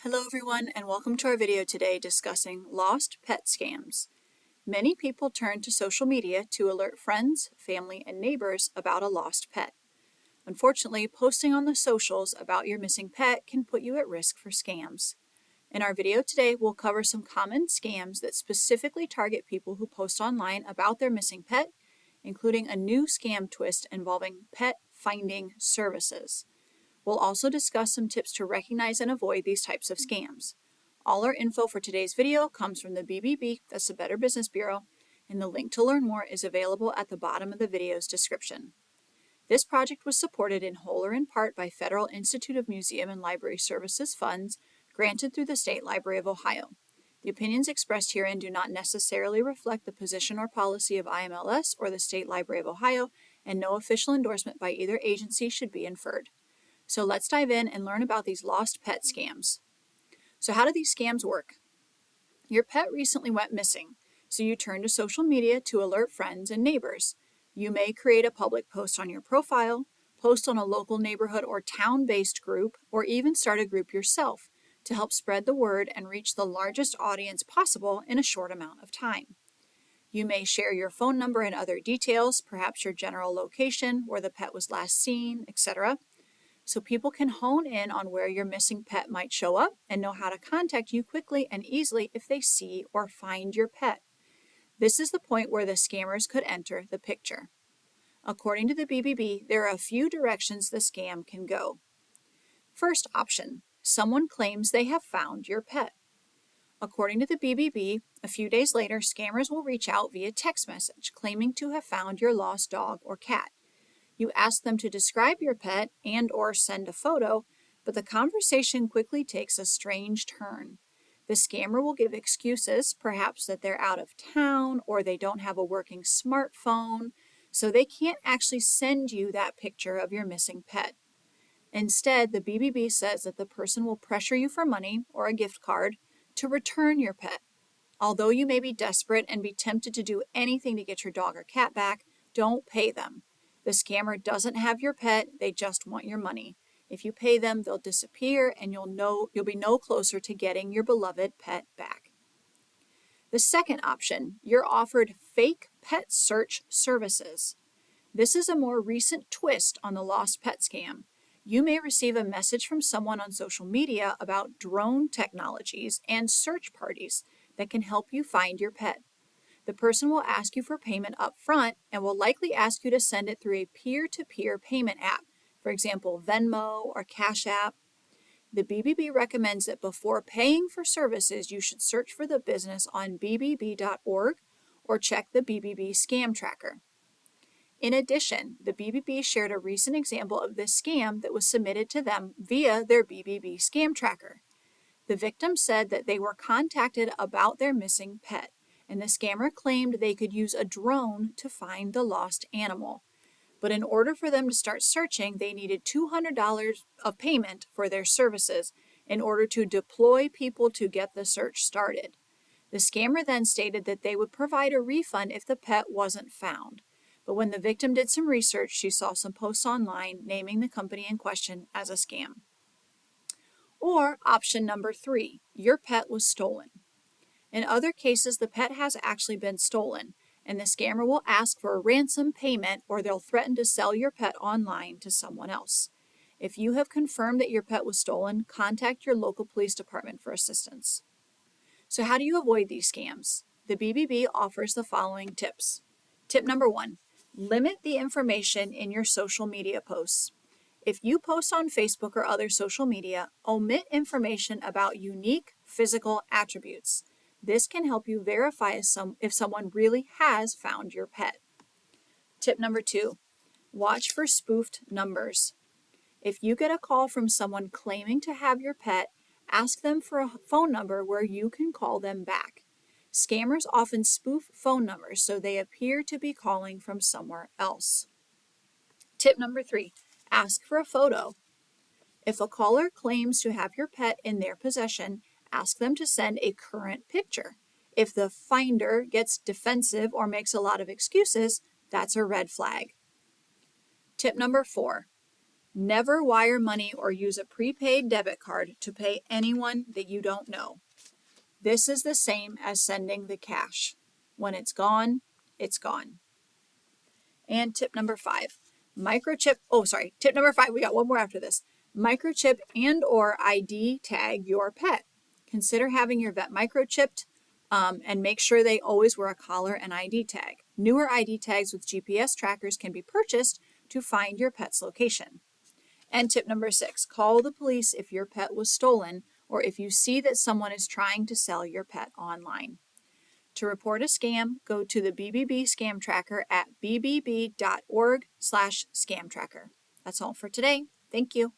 Hello everyone and welcome to our video today discussing lost pet scams. Many people turn to social media to alert friends, family, and neighbors about a lost pet. Unfortunately, posting on the socials about your missing pet can put you at risk for scams. In our video today, we'll cover some common scams that specifically target people who post online about their missing pet, including a new scam twist involving pet finding services. We'll also discuss some tips to recognize and avoid these types of scams. All our info for today's video comes from the BBB, that's the Better Business Bureau, and the link to learn more is available at the bottom of the video's description. This project was supported in whole or in part by Federal Institute of Museum and Library Services funds granted through the State Library of Ohio. The opinions expressed herein do not necessarily reflect the position or policy of IMLS or the State Library of Ohio, and no official endorsement by either agency should be inferred. So let's dive in and learn about these lost pet scams. So how do these scams work? Your pet recently went missing, so you turn to social media to alert friends and neighbors. You may create a public post on your profile, post on a local neighborhood or town-based group, or even start a group yourself to help spread the word and reach the largest audience possible in a short amount of time. You may share your phone number and other details, perhaps your general location, where the pet was last seen, etc., so people can hone in on where your missing pet might show up and know how to contact you quickly and easily if they see or find your pet. This is the point where the scammers could enter the picture. According to the BBB, there are a few directions the scam can go. First option, someone claims they have found your pet. According to the BBB, a few days later, scammers will reach out via text message claiming to have found your lost dog or cat. You ask them to describe your pet and or send a photo, but the conversation quickly takes a strange turn. The scammer will give excuses, perhaps that they're out of town or they don't have a working smartphone, so they can't actually send you that picture of your missing pet. Instead, the BBB says that the person will pressure you for money or a gift card to return your pet. Although you may be desperate and be tempted to do anything to get your dog or cat back, don't pay them. The scammer doesn't have your pet, they just want your money. If you pay them, they'll disappear and you'll be no closer to getting your beloved pet back. The second option, you're offered fake pet search services. This is a more recent twist on the lost pet scam. You may receive a message from someone on social media about drone technologies and search parties that can help you find your pet. The person will ask you for payment up front and will likely ask you to send it through a peer-to-peer payment app, for example, Venmo or Cash App. The BBB recommends that before paying for services, you should search for the business on bbb.org or check the BBB scam tracker. In addition, the BBB shared a recent example of this scam that was submitted to them via their BBB scam tracker. The victim said that they were contacted about their missing pet, and the scammer claimed they could use a drone to find the lost animal. But in order for them to start searching, they needed $200 of payment for their services in order to deploy people to get the search started. The scammer then stated that they would provide a refund if the pet wasn't found. But when the victim did some research, she saw some posts online naming the company in question as a scam. Or option number 3, your pet was stolen. In other cases, the pet has actually been stolen, and the scammer will ask for a ransom payment or they'll threaten to sell your pet online to someone else. If you have confirmed that your pet was stolen, contact your local police department for assistance. So how do you avoid these scams? The BBB offers the following tips. Tip number 1, limit the information in your social media posts. If you post on Facebook or other social media, omit information about unique physical attributes. This can help you verify if someone really has found your pet. Tip number 2, watch for spoofed numbers. If you get a call from someone claiming to have your pet, ask them for a phone number where you can call them back. Scammers often spoof phone numbers so they appear to be calling from somewhere else. Tip number 3, ask for a photo. If a caller claims to have your pet in their possession, ask them to send a current picture. If the finder gets defensive or makes a lot of excuses, that's a red flag. Tip number 4, Never wire money or use a prepaid debit card to pay anyone that you don't know. This is the same as sending the cash. When it's gone, it's gone. And tip number 5, tip number 5, we got one more after this. Microchip and or ID tag your pet. Consider having your vet microchipped and make sure they always wear a collar and ID tag. Newer ID tags with GPS trackers can be purchased to find your pet's location. And tip number 6, call the police if your pet was stolen or if you see that someone is trying to sell your pet online. To report a scam, go to the BBB Scam Tracker at bbb.org/scam tracker. That's all for today. Thank you.